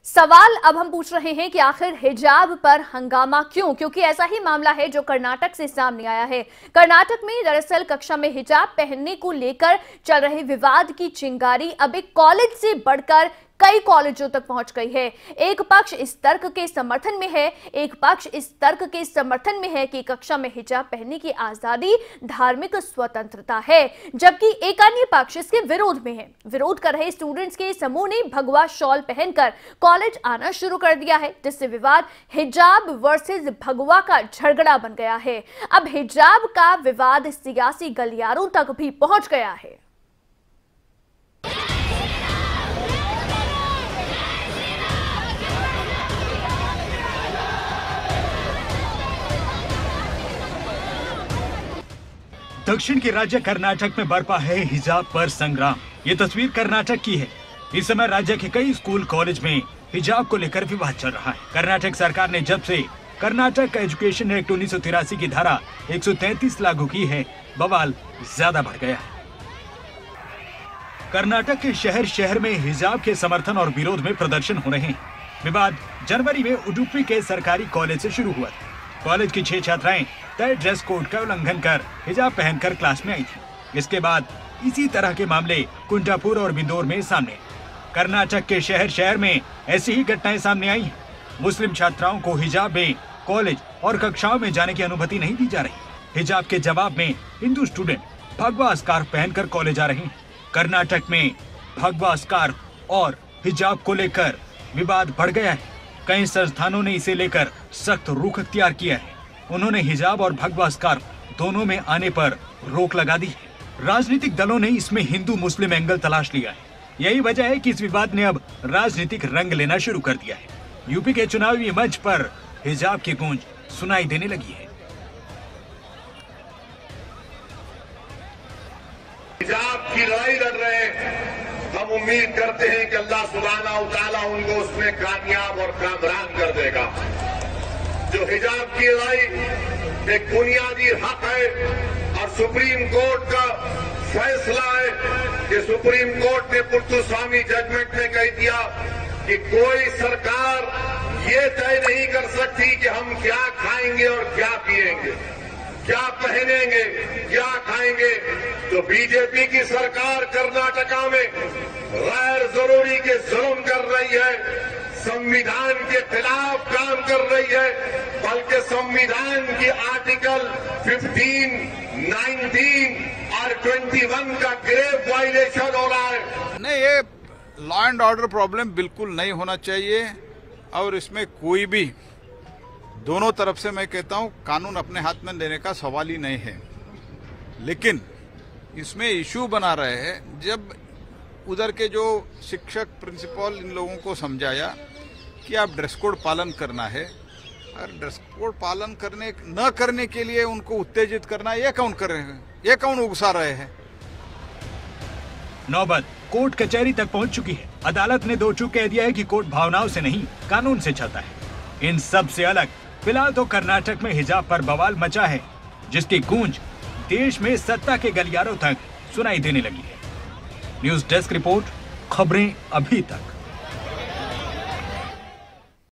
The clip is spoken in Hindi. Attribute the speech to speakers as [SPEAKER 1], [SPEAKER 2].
[SPEAKER 1] सवाल अब हम पूछ रहे हैं कि आखिर हिजाब पर हंगामा क्यों? क्योंकि ऐसा ही मामला है जो कर्नाटक से सामने आया है। कर्नाटक में दरअसल कक्षा में हिजाब पहनने को लेकर चल रहे विवाद की चिंगारी अब एक कॉलेज से बढ़कर कई कॉलेजों तक पहुंच गई है। एक पक्ष इस तर्क के समर्थन में है कि कक्षा में हिजाब पहनने की आजादी धार्मिक स्वतंत्रता है, जबकि एक अन्य पक्ष इसके विरोध में है। विरोध कर रहे स्टूडेंट्स के समूह ने भगवा शॉल पहनकर कॉलेज आना शुरू कर दिया है, जिससे विवाद हिजाब वर्सेस भगवा का झगड़ा बन गया है। अब हिजाब का विवाद सियासी गलियारों तक भी पहुंच गया है।
[SPEAKER 2] दक्षिण के राज्य कर्नाटक में बरपा है हिजाब पर संग्राम। ये तस्वीर कर्नाटक की है। इस समय राज्य के कई स्कूल कॉलेज में हिजाब को लेकर विवाद चल रहा है। कर्नाटक सरकार ने जब से कर्नाटक एजुकेशन एक्ट 1983 की धारा 133 लागू की है, बवाल ज्यादा बढ़ गया है। कर्नाटक के शहर शहर में हिजाब के समर्थन और विरोध में प्रदर्शन हो रहे हैं। विवाद जनवरी में उडुपी के सरकारी कॉलेज से शुरू हुआ था। कॉलेज की 6 छात्राएं तय ड्रेस कोड का उल्लंघन कर हिजाब पहनकर क्लास में आई थी। इसके बाद इसी तरह के मामले कुंटापुर और बिंदौर में सामने। कर्नाटक के शहर शहर में ऐसी ही घटनाएं सामने आई हैं। मुस्लिम छात्राओं को हिजाब में कॉलेज और कक्षाओं में जाने की अनुमति नहीं दी जा रही। हिजाब के जवाब में हिंदू स्टूडेंट भगवा स्कार्फ पहनकर कॉलेज आ रहे हैं। कर्नाटक में भगवा स्कार्फ और हिजाब को लेकर विवाद बढ़ गया है। कई संस्थानों ने इसे लेकर सख्त रुख अख्तियार किया है। उन्होंने हिजाब और भगवा स्कार्फ दोनों में आने पर रोक लगा दी है। राजनीतिक दलों ने इसमें हिंदू मुस्लिम एंगल तलाश लिया है। यही वजह है कि इस विवाद ने अब राजनीतिक रंग लेना शुरू कर दिया है। यूपी के चुनावी मंच पर हिजाब की गूंज सुनाई देने लगी है।
[SPEAKER 3] हिजाब की लड़ाई लड़ रहे हैं। हम उम्मीद करते हैं कि अल्लाह सुब्हानहू व तआला उनको उसमें कामयाब और कामरान कर देगा। जो हिजाब की लड़ाई एक बुनियादी हक है और सुप्रीम कोर्ट का फैसला है कि सुप्रीम कोर्ट ने पुट्टुस्वामी जजमेंट में कह दिया कि कोई सरकार ये तय नहीं कर सकती कि हम क्या खाएंगे और क्या पिएंगे, क्या पहनेंगे, क्या खाएंगे। तो बीजेपी की सरकार कर्नाटका में गैर जरूरी के जुल्म कर रही है, संविधान के खिलाफ काम कर रही है, बल्कि संविधान की आर्टिकल 15, 19 और 21 का ग्रेव वायलेशन हो रहा है।
[SPEAKER 4] नहीं, ये लॉ एंड ऑर्डर प्रॉब्लम बिल्कुल नहीं होना चाहिए और इसमें कोई भी दोनों तरफ से मैं कहता हूं कानून अपने हाथ में लेने का सवाल ही नहीं है। लेकिन इसमें इशू बना रहे हैं जब उधर के जो शिक्षक प्रिंसिपल इन लोगों को समझाया कि आप ड्रेस कोड पालन करना है और ड्रेस कोड पालन न करने के लिए उनको उत्तेजित करना, ये कौन कर रहे हैं, ये कौन उकसा रहे हैं।
[SPEAKER 2] नौबत कोर्ट कचहरी तक पहुंच चुकी है। अदालत ने दो चूक कह दिया है कि कोर्ट भावनाओं से नहीं कानून से चलता है। इन सब से अलग फिलहाल तो कर्नाटक में हिजाब पर बवाल मचा है, जिसकी गूंज देश में सत्ता के गलियारों तक सुनाई देने लगी है। न्यूज़ डेस्क रिपोर्ट, खबरें अभी तक।